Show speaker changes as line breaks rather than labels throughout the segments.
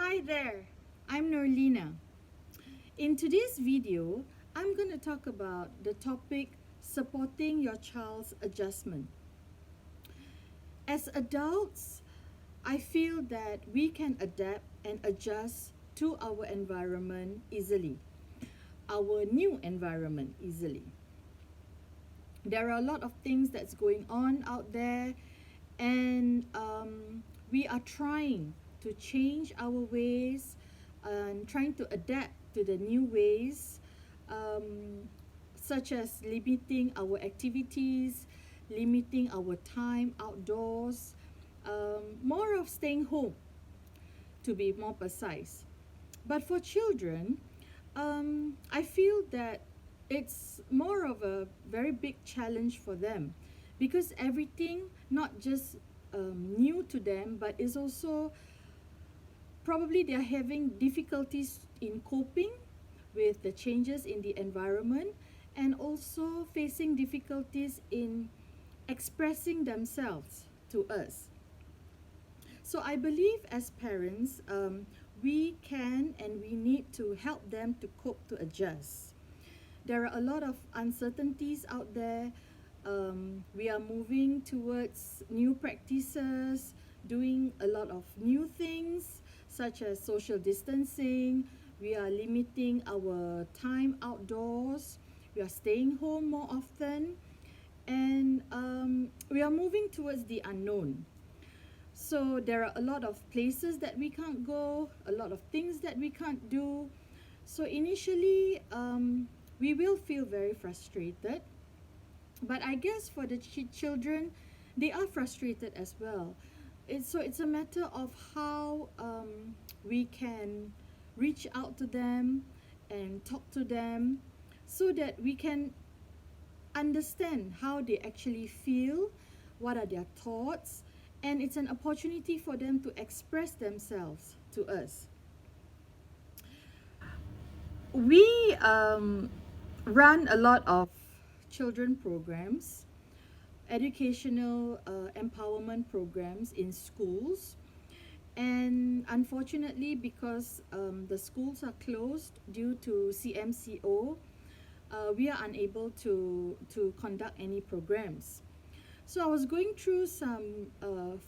Hi there, I'm Norlina. In today's video, I'm going to talk about the topic supporting your child's adjustment. As adults, I feel that we can adapt and adjust to our environment easily, our new environment easily. There are a lot of things that's going on out there, and we are trying to change our ways and trying to adapt to the new ways, um, such as limiting our activities, limiting our time outdoors, more of staying home, to be more precise. But for children, I feel that it's more of a very big challenge for them because everything not just new to them, but is also probably they're having difficulties in coping with the changes in the environment and also facing difficulties in expressing themselves to us. So I believe as parents, we can and we need to help them to cope, to adjust. There are a lot of uncertainties out there. We are moving towards new practices, doing a lot of new things such as social distancing. We are limiting our time outdoors. We are staying home more often. And we are moving towards the unknown. So there are a lot of places that we can't go, a lot of things that we can't do. So initially, we will feel very frustrated. But I guess for the children, they are frustrated as well. So it's a matter of how we can reach out to them and talk to them so that we can understand how they actually feel, what are their thoughts, and it's an opportunity for them to express themselves to us. We run a lot of children programs, educational empowerment programs in schools. And unfortunately, because the schools are closed due to CMCO, we are unable to conduct any programs. So I was going through some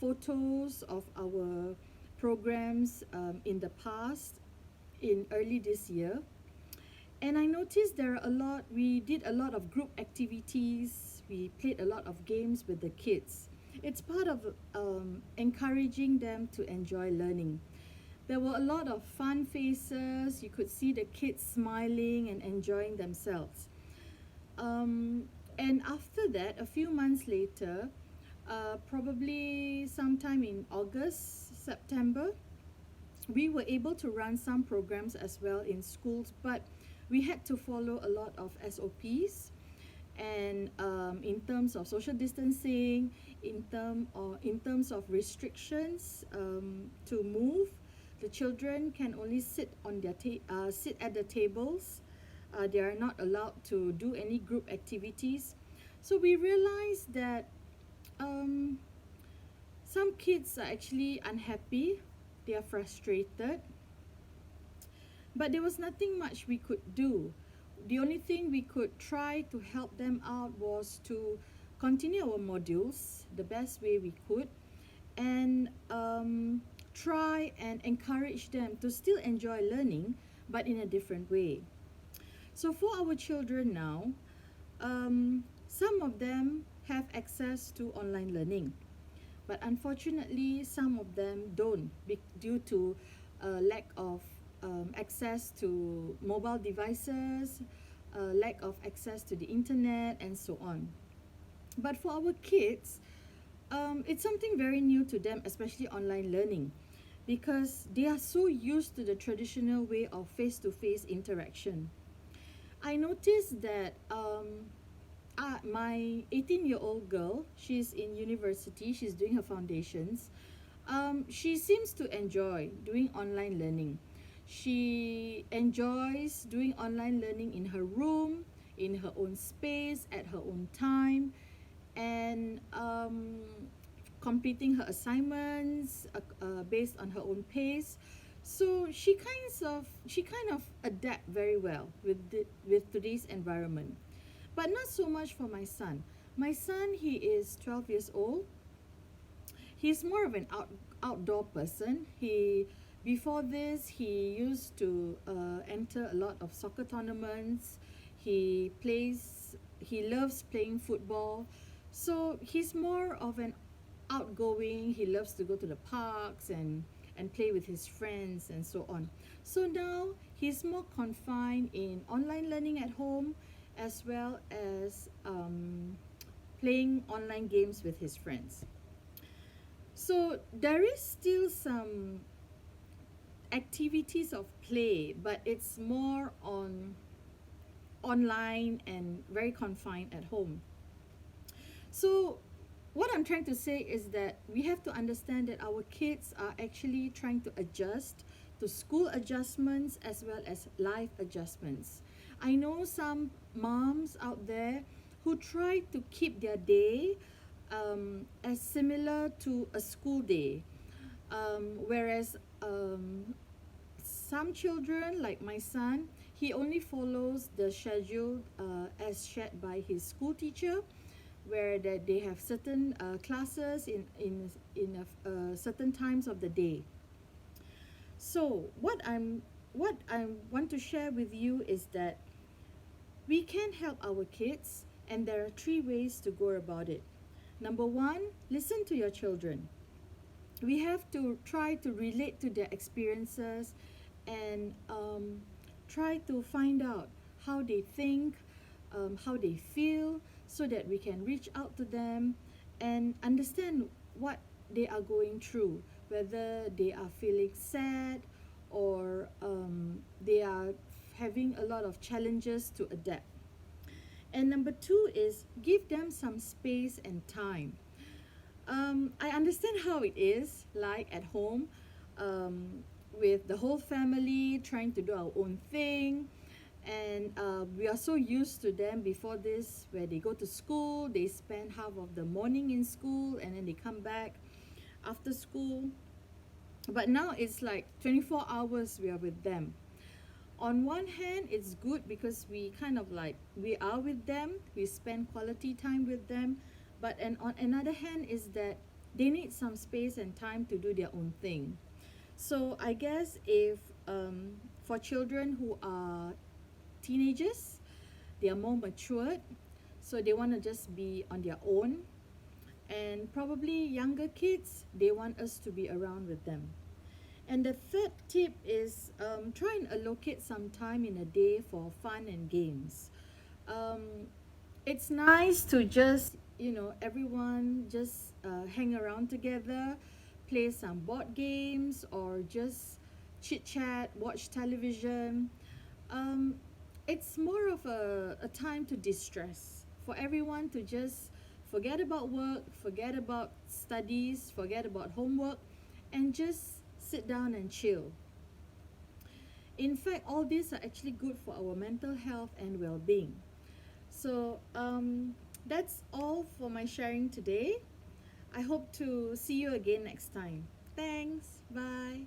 photos of our programs in the past, in early this year, and I noticed there are a lot. We did a lot of group activities. We played a lot of games with the kids. It's part of encouraging them to enjoy learning. There were a lot of fun faces. You could see the kids smiling and enjoying themselves. Um, and after that, a few months later, probably sometime in August, September, we were able to run some programs as well in schools, but we had to follow a lot of SOPs. And in terms of social distancing, in terms of restrictions to move, the children can only sit at the tables. They are not allowed to do any group activities. So we realized that um, some kids are actually unhappy. They are frustrated, but there was nothing much we could do. The only thing we could try to help them out was to continue our modules the best way we could and try and encourage them to still enjoy learning but in a different way. So for our children now, some of them have access to online learning, but unfortunately, some of them don't due to lack of access to mobile devices, lack of access to the internet, and so on. But for our kids, it's something very new to them, especially online learning, because they are so used to the traditional way of face to face interaction. I noticed that my 18-year-old girl, she's in university, she's doing her foundations. She seems to enjoy doing online learning. She enjoys doing online learning in her room, in her own space, at her own time, and completing her assignments based on her own pace. So she kind of adapt very well with today's environment, but not so much for my son. My son, he is 12 years old. He's more of an outdoor person. He Before this, he used to enter a lot of soccer tournaments. He loves playing football. So he's more of an outgoing. He loves to go to the parks and play with his friends and so on. So now he's more confined in online learning at home, as well as playing online games with his friends. So there is still some activities of play, but it's more on online and very confined at home. So what I'm trying to say is that we have to understand that our kids are actually trying to adjust to school adjustments as well as life adjustments. I know some moms out there who try to keep their day as similar to a school day, whereas some children, like my son, he only follows the schedule as shared by his school teacher, where that they have certain classes in certain times of the day. So what I want to share with you is that we can help our kids, and there are three ways to go about it. Number one, listen to your children. We have to try to relate to their experiences and try to find out how they think, how they feel, so that we can reach out to them and understand what they are going through, whether they are feeling sad or they are having a lot of challenges to adapt. And number two is give them some space and time. I understand how it is like at home, with the whole family trying to do our own thing. And we are so used to them before this, where they go to school, they spend half of the morning in school, and then they come back after school. But now it's like 24 hours we are with them. On one hand, it's good because we kind of like we are with them, we spend quality time with them. But and on another hand is that they need some space and time to do their own thing. So I guess if for children who are teenagers, they are more matured, so they want to just be on their own. And probably younger kids, they want us to be around with them. And the third tip is try and allocate some time in a day for fun and games. Um, it's nice to just, everyone just hang around together, play some board games, or just chit chat, watch television. Um, it's more of a time to distress for everyone to just forget about work, forget about studies, forget about homework, and just sit down and chill. In fact, all these are actually good for our mental health and well being. So, that's all for my sharing today. I hope to see you again next time. Thanks. Bye.